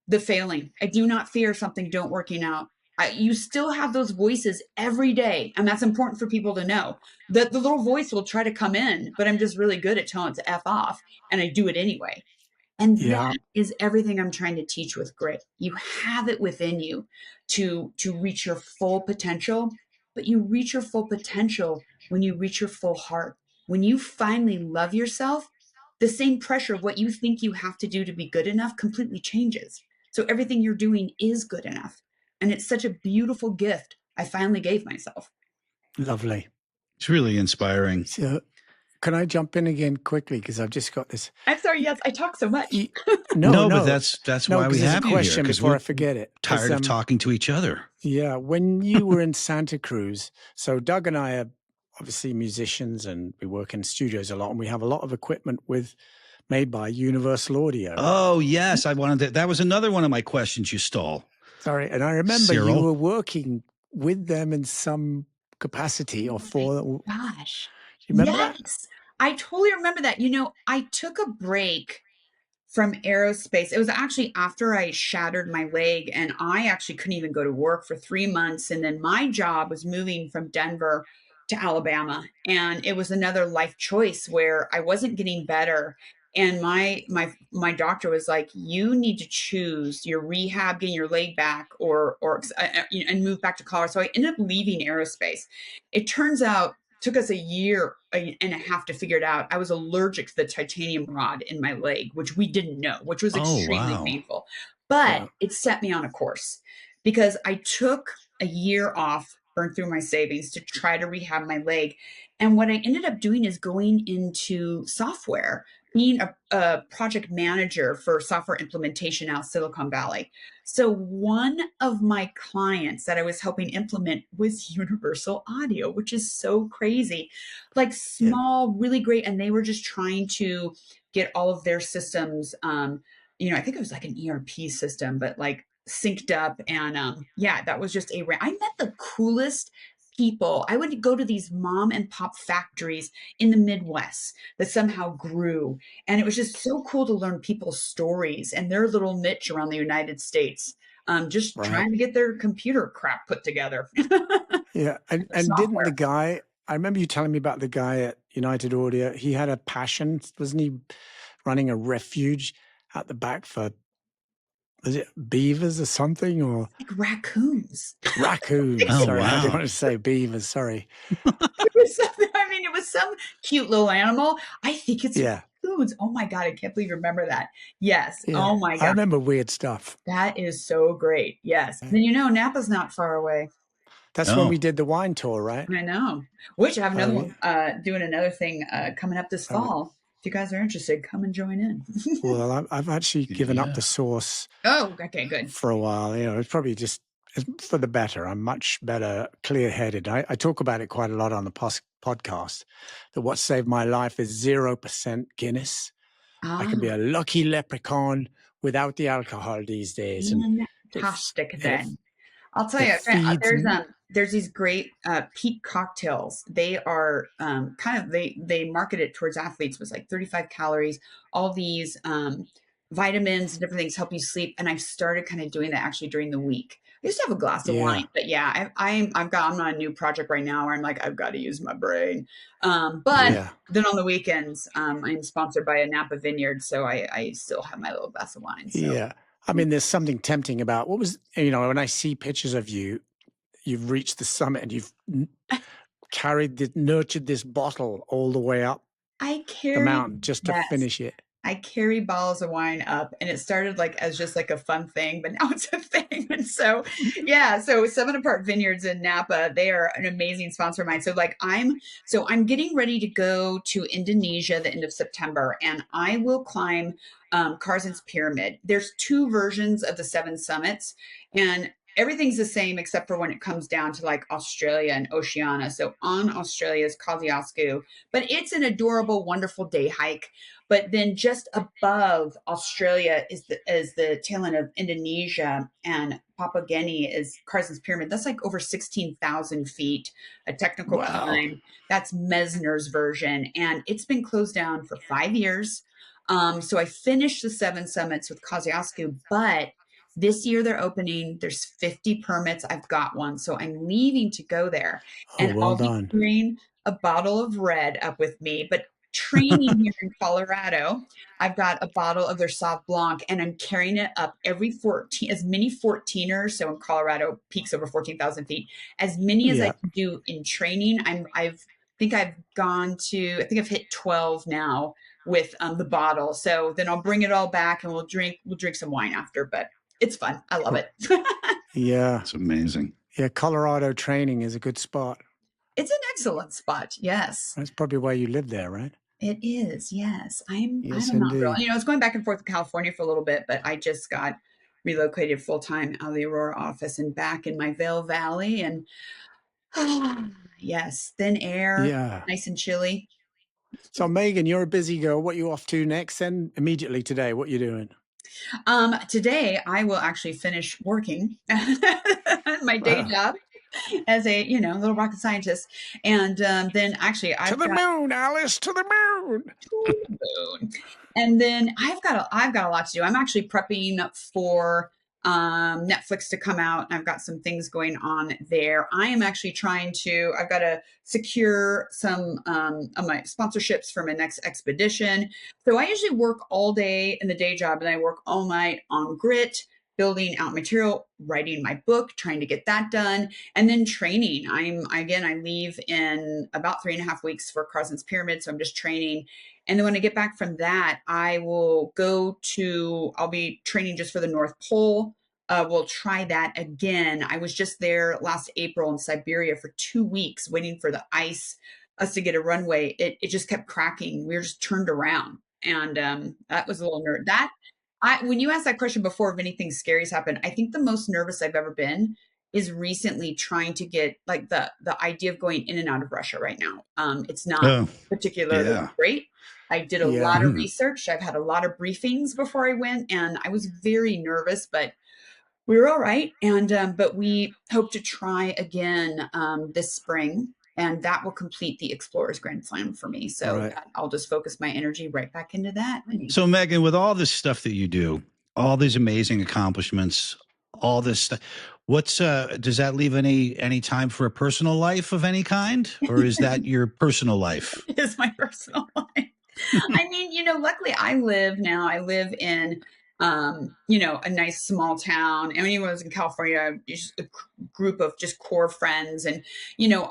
the failing. I do not fear something don't working out. You still have those voices every day. And that's important for people to know that the little voice will try to come in, but I'm just really good at telling it to F off. And I do it anyway. And that is everything I'm trying to teach with grit. You have it within you to reach your full potential, but you reach your full potential when you reach your full heart. When you finally love yourself, the same pressure of what you think you have to do to be good enough completely changes. So everything you're doing is good enough. And it's such a beautiful gift I finally gave myself. Lovely. It's really inspiring. So can I jump in again quickly? Because I've just got this. I'm sorry. Yes, I talk so much. No, but that's why we have you here. Before I forget it. Tired of talking to each other. Yeah. When you were in Santa Cruz, so Doug and I are obviously musicians and we work in studios a lot, and we have a lot of equipment made by Universal Audio. Oh, yes. That was another one of my questions you stole. Sorry. And I remember you were working with them in some capacity or for. Oh gosh. You remember that? I totally remember that. I took a break from aerospace. It was actually after I shattered my leg, and I actually couldn't even go to work for 3 months. And then my job was moving from Denver to Alabama. And it was another life choice where I wasn't getting better. And my doctor was like, you need to choose your rehab, getting your leg back, or and move back to Colorado. So I ended up leaving aerospace. It turns out took us a year and a half to figure it out. I was allergic to the titanium rod in my leg, which we didn't know, which was extremely painful. But it set me on a course because I took a year off, burned through my savings to try to rehab my leg. And what I ended up doing is going into software, being a project manager for software implementation out Silicon Valley. So one of my clients that I was helping implement was Universal Audio, which is so crazy. Like small, really great. And they were just trying to get all of their systems, I think it was like an ERP system, but like synced up. And that was just I met the coolest people. I would go to these mom and pop factories in the Midwest that somehow grew. And it was just so cool to learn people's stories and their little niche around the United States, just trying to get their computer crap put together. Yeah. And didn't the guy, I remember you telling me about the guy at United Audio, he had a passion, wasn't he, running a refuge out the back for, was it beavers or something, or like raccoons? Raccoons. Oh, sorry, wow. I didn't want to say beavers. Sorry. It was some cute little animal. I think it's raccoons. Oh my God, I can't believe you remember that. Yes. Yeah. Oh my God. I remember weird stuff. That is so great. Yes. Then Napa's not far away. That's when we did the wine tour, right? I know. Which I have another one, doing another thing coming up this fall. If you guys are interested, come and join in. Well, I've actually given up the sauce. Oh, okay, good. For a while, it's probably just for the better. I'm much better clear-headed. I talk about it quite a lot on the podcast, that what saved my life is 0% Guinness. I can be a lucky leprechaun without the alcohol these days. Fantastic then. I'll tell you, there's these great peak cocktails. They are they market it towards athletes with like 35 calories, all these vitamins and different things help you sleep. And I've started kind of doing that actually during the week. I used to have a glass of wine, but I'm on a new project right now where I'm like, I've got to use my brain. But then on the weekends, I'm sponsored by a Napa vineyard, so I still have my little glass of wine. So. Yeah. I mean, there's something tempting about when I see pictures of you, you've reached the summit and you've nurtured this bottle all the way up the mountain just to finish it. I carry bottles of wine up, and it started like as just like a fun thing, but now it's a thing. And so, so 7 Apart Vineyards in Napa, they are an amazing sponsor of mine. So like I'm getting ready to go to Indonesia the end of September, and I will climb Carson's Pyramid. There's 2 versions of the 7 summits, and everything's the same except for when it comes down to like Australia and Oceania. So on Australia's Kosciuszko, but it's an adorable, wonderful day hike. But then just above Australia is the tail end of Indonesia, and Papua Guinea is Carson's Pyramid. That's like over 16,000 feet, a technical climb. That's Mesner's version, and it's been closed down for 5 years. So I finished the 7 summits with Kosciuszko, but this year they're opening. There's 50 permits. I've got one, so I'm leaving to go there, and I'll be bringing a bottle of red up with me. But training here in Colorado, I've got a bottle of their Sauv Blanc, and I'm carrying it up every 14, as many 14ers. So in Colorado, peaks over 14,000 feet, as many as I can do in training. I think I've hit 12 now with the bottle. So then I'll bring it all back, and we'll drink some wine after. But it's fun. I love it. Yeah, it's amazing. Yeah, Colorado training is a good spot. It's an excellent spot. Yes, that's probably why you live there, right? It is, yes. I'm not indeed. real. I was going back and forth to California for a little bit, but I just got relocated full time out of the Aurora office and back in my Vail Valley. And yes, thin air, nice and chilly. So Megan, you're a busy girl. What are you off to next? Then immediately today, what are you doing? Today I will actually finish working my day job. as a, little rocket scientist. And then actually to the moon, Alice, to the moon. And then I've got a lot to do. I'm actually prepping for Netflix to come out. I've got some things going on there. I am actually I've got to secure some of my sponsorships for my next expedition. So I usually work all day in the day job and I work all night on GRIT, building out material, writing my book, trying to get that done, and then training. I leave in about 3.5 weeks for Carson's Pyramid. So I'm just training. And then when I get back from that, I'll be training just for the North Pole. We'll try that again. I was just there last April in Siberia for 2 weeks waiting for the ice, us to get a runway. It just kept cracking. We were just turned around. And that was a little nerd. When you asked that question before, if anything scary's happened, I think the most nervous I've ever been is recently trying to get like the idea of going in and out of Russia right now. It's not particularly great. I did a lot of research. I've had a lot of briefings before I went, and I was very nervous, but we were all right. And but we hope to try again this spring, and that will complete the Explorers Grand Slam for me. So I'll just focus my energy right back into that. So Meghan, with all this stuff that you do, all these amazing accomplishments, all this stuff, does that leave any time for a personal life of any kind, or is that your personal life? It is my personal life. I mean, luckily I live in, a nice small town. And when I was in California, just a group of just core friends. And,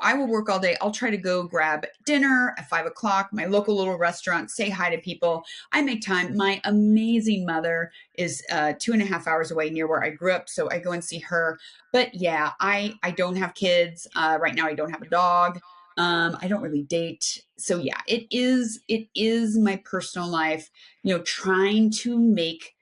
I will work all day. I'll try to go grab dinner at 5:00, my local little restaurant, say hi to people. I make time. My amazing mother is 2.5 hours away near where I grew up. So I go and see her. But yeah, I don't have kids. Right now I don't have a dog. I don't really date. So yeah, it is my personal life, trying to make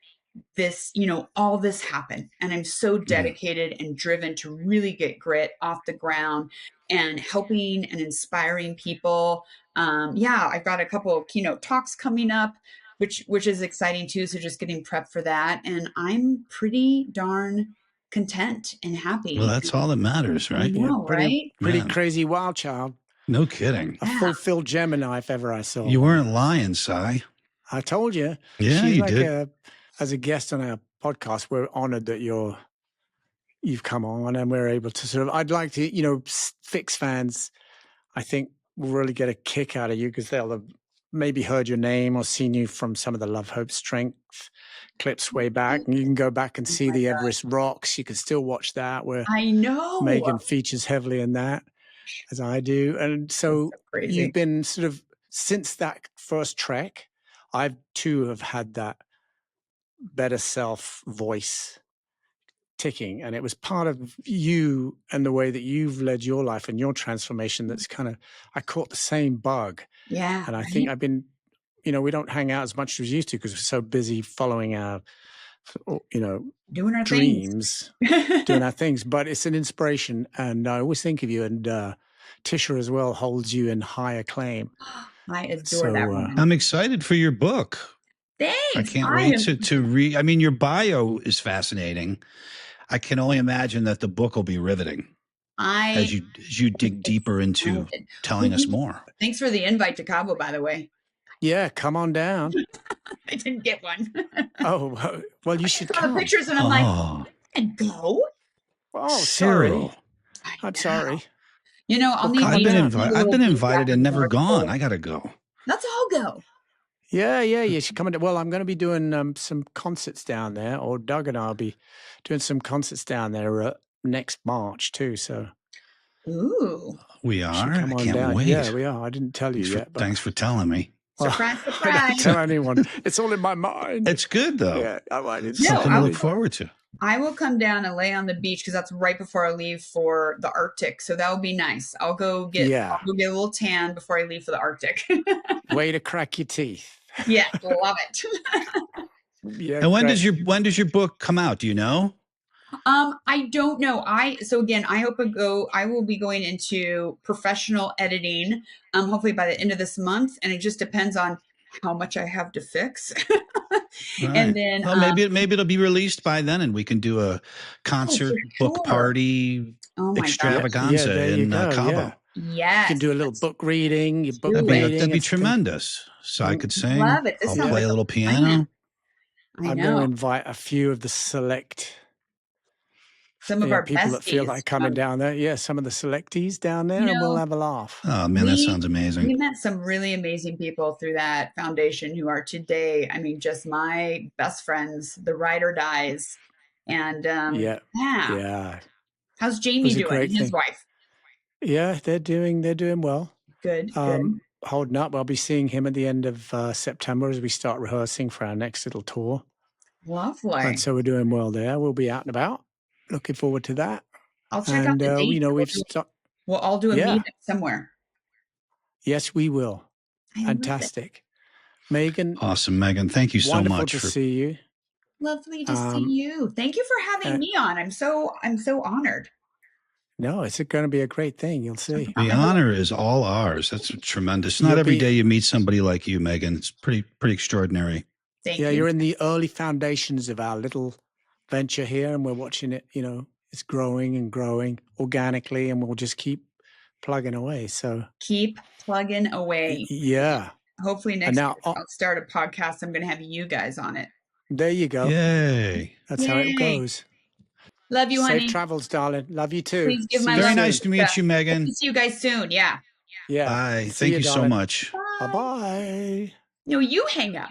this, all this happen. And I'm so dedicated and driven to really get GRIT off the ground and helping and inspiring people. I've got a couple of keynote talks coming up, which is exciting too. So just getting prepped for that. And I'm pretty darn content and happy. Well, that's all that matters, right? I know, pretty crazy wild child. No kidding. A fulfilled Gemini if ever I saw. You weren't lying, Si. I told you. Yeah, you did. As a guest on our podcast, we're honored that you've come on and we're able to sort of, I'd like to, Fix fans, I think will really get a kick out of you because they'll have maybe heard your name or seen you from some of the Love, Hope, Strength clips way back. And you can go back and see the Everest Rocks. You can still watch that where I know Meghan features heavily in that, as I do. And so you've been sort of, since that first trek, I too have had that better self voice ticking, and it was part of you and the way that you've led your life and your transformation that's kind of, I caught the same bug. And I think I've been, we don't hang out as much as we used to because we're so busy following our doing our dreams, doing our things, but it's an inspiration. And I always think of you, and Tisha as well holds you in high acclaim. I adore that woman. I'm excited for your book. Thanks. I can't wait to read. I mean, your bio is fascinating. I can only imagine that the book will be riveting as you dig deeper into telling us more. Thanks for the invite to Cabo, by the way. Yeah, come on down. I didn't get one. Oh, well, you should come. Pictures and I'm like, and go. Oh, sorry. I'm sorry. I'll need. I've been invited and never gone. I gotta go. Let's all go. Yeah, you should come. Well, I'm going to be doing some concerts down there, or Doug and I'll be doing some concerts down there next March too. So, we are. I can't wait. Yeah, we are. I didn't tell you yet. Thanks for telling me. Surprise! I didn't tell anyone. It's all in my mind. It's good though. Yeah, it's something to look forward to. I will come down and lay on the beach because that's right before I leave for the Arctic. So that will be nice. I'll go get a little tan before I leave for the Arctic. Way to crack your teeth. Yeah, love it. Yeah. And when does your book come out? Do you know? I don't know. I will be going into professional editing, hopefully by the end of this month. And it just depends on how much I have to fix. Right. And then maybe it'll be released by then and we can do a concert book party Oh my God. extravaganza there you in go, Cabo. Yes. You can do a little book reading. Your book Do it. reading. That'd be It's gonna- tremendous. So I could sing. Love it. This I'll sounds play like a little plan. piano. I I'm going to know. invite a few of the select Some of our people that feel besties. like coming down there. Yeah, some of the selectees down there, You and we'll know, have a laugh. Oh man, that sounds we amazing. met some really amazing people through that foundation who are today, I mean, just my best friends, the ride or dies. And Yeah. How's It Jamie was a doing? great His thing. wife. Yeah, they're doing well. Good. Holding up. I'll be seeing him at the end of September as we start rehearsing for our next little tour. Lovely. And so we're doing well there. We'll be out and about. Looking forward to that. I'll check out the date. You know, we'll all do a meetup somewhere. Yes, we will. I Fantastic. Megan. Awesome, Megan. Thank you so much. Wonderful to see you. Lovely to see you. Thank you for having me on. I'm so honored. No, it's going to be a great thing. You'll see. The honor is all ours. That's tremendous. Not every day you meet somebody like you, Megan. It's pretty extraordinary. Thank you. You're in the early foundations of our little venture here, and we're watching it, you know, it's growing and growing organically, and we'll just keep plugging away. So keep plugging away. Yeah. Hopefully next year I'll start a podcast. I'm going to have you guys on it. There you go. Yay. That's how it goes. Love you, honey. Safe travels, darling. Love you too. Please give my Very nice to meet you, Megan. See you guys soon. Yeah. Yeah. Bye. Thank you so much. Bye. Bye-bye. No, you hang up.